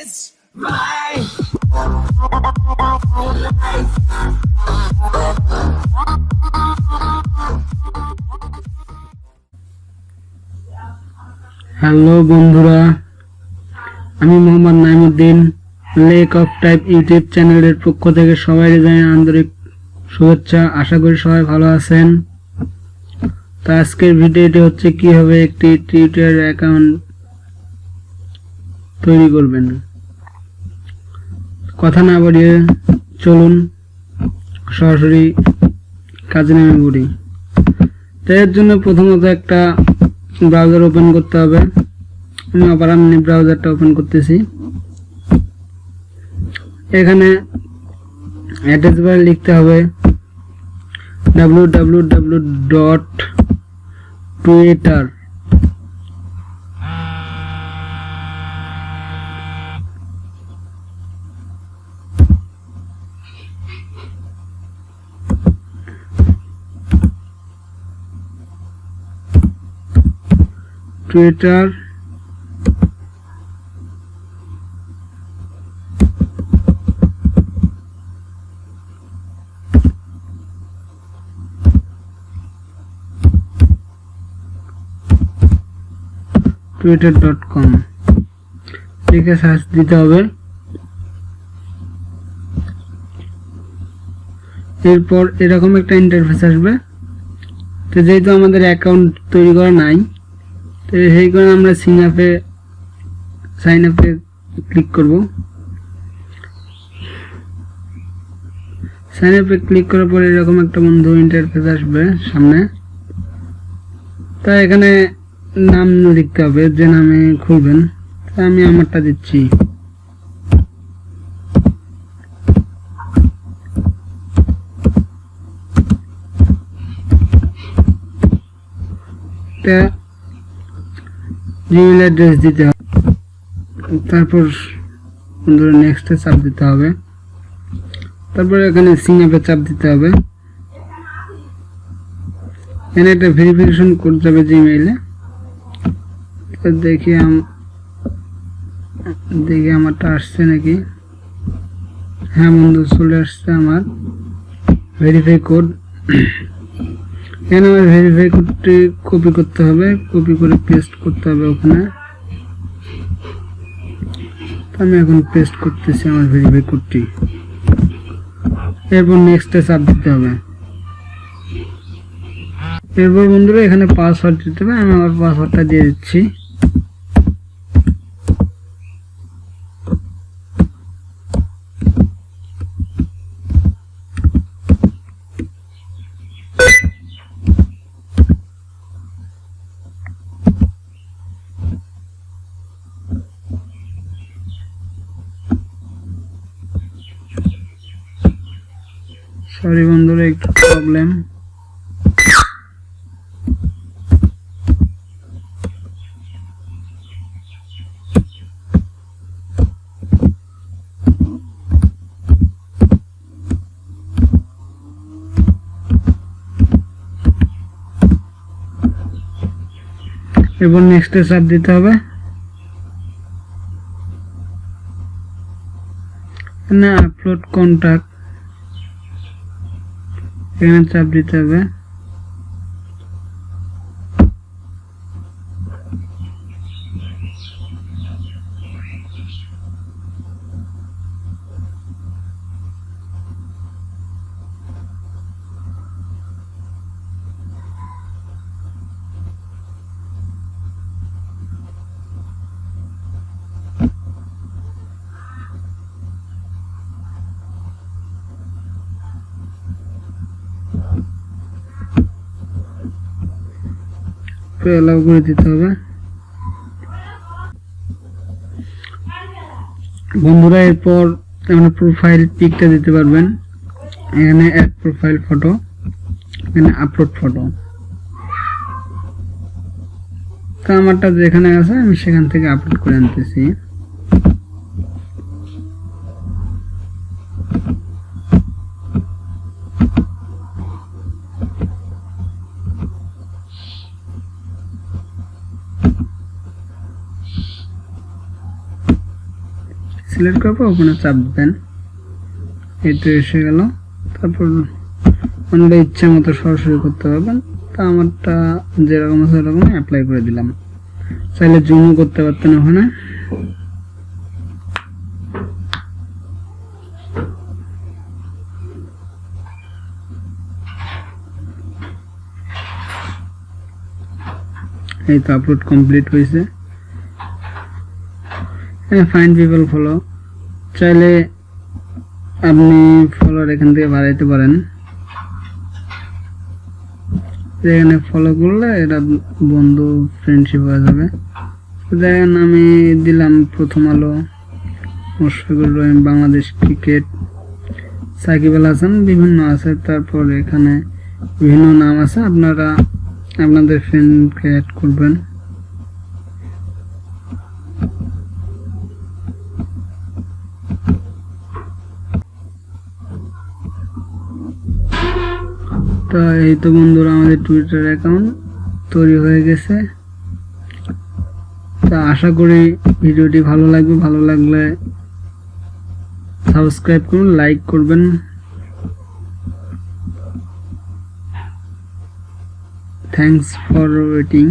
Hello বন্ধুরা, আমি Mohammad Naimuddin lake of type YouTube চ্যানেলের পক্ষ থেকে সবাইকে জানাই আন্তরিক শুভেচ্ছা। আশা করি সবাই ভালো আছেন। তো আজকের ভিডিওটি হচ্ছে কিভাবে একটি টুইটার অ্যাকাউন্ট তৈরি করবেন। কথা না বাড়িয়ে চলুন সরাসরি কাজে নেমে পড়ি। তো এর জন্য প্রথমত একটা ব্রাউজার ওপেন করতে হবে। আমি অপারা মিনি ব্রাউজারটা ওপেন করতেছি। এখানে অ্যাড্রেস বারে লিখতে হবে www.twitter টুইটার twitter.com লিখে সার্চ দিতে হবে। এরপর এরকম একটা ইন্টারফেস আসবে। তো যেহেতু আমাদের অ্যাকাউন্ট তৈরি করা নাই, তো সেই কারণে আমরা সাইন আপে ক্লিক করব। সাইন আপে ক্লিক করার পর এরকম একটা বন্ধু ইন্টারফেস আসবে সামনে। তো এখানে নাম লিখতে হবে, যে নামে খুলবেন। আমি আমারটা দিচ্ছি। জিমেল অ্যাড্রেস দিতে হবে। তারপর নেক্সটে চাপ দিতে হবে। তারপর এখানে সিং আপে চাপ দিতে হবে। এখানে একটা ভেরিফিকেশন করতে হবে জিমেইলে। দেখি আমারটা আসছে নাকি। হ্যাঁ বন্ধু, চলে আসছে আমার ভেরিফাই কোড। এখানে আমার ভেরিফাই কোডটি কপি করতে হবে, কপি করে পেস্ট করতে হবে ওখানে। আমি এখন পেস্ট করতেছি আমার ভেরিফাই কোডটি। এরপর নেক্সটে চাপ দিতে হবে। এরপর বন্ধুরা এখানে পাসওয়ার্ড দিতে হবে। আমি আমার পাসওয়ার্ডটা দিয়ে দিচ্ছি। সরি বন্ধুরা, একটু প্রবলেম। এবার নেক্সটে চাপ দিতে হবে। না, আপলোড কন্টাক্ট, এখানে চাপ দিতে হবে। অ্যালাউ করে দিতে হবে। বন্ধুরা এরপর আমরা প্রোফাইল পিকটা দিতে পারবেন। এখানে অ্যাড প্রোফাইল ফটো, এখানে আপলোড ফটো। তো আমারটা যেখানে আছে আমি সেখান থেকে আপলোড করে আনতেছি। সিলেক্ট করার পর ওখানে চাপ দেবেন, এই তো এসে গেল। তারপর আপনারা ইচ্ছা মতো সরাসরি করতে পারবেন। তা আমারটা যেরকম আছে সেরকম অ্যাপ্লাই করে দিলাম। চাইলে জুমও করতে পারতেন ওখানে। এই তো আপলোড কমপ্লিট হয়েছে। ফাইন্ড পিপল ফলো, চাইলে আপনি ফলোয়ার এখান থেকে বাড়াইতে পারেন। এখানে ফলো করলে এটা বন্ধু ফ্রেন্ডশিপ হয়ে যাবে। দেখেন আমি দিলাম প্রথম আলো, মুশফিকুর রহিম, বাংলাদেশ ক্রিকেট, সাকিব আল হাসান, বিভিন্ন আছে। তারপর এখানে বিভিন্ন নাম আছে, আপনারা আপনাদের ফ্রেন্ডকে অ্যাড করবেন। তো এই তো বন্ধুরা আমাদের টুইটার অ্যাকাউন্ট তৈরি হয়ে গেছে। তা আশা করি ভিডিওটি ভালো লাগবে, ভালো লাগলে সাবস্ক্রাইব করুন, লাইক করবেন। Thanks for waiting.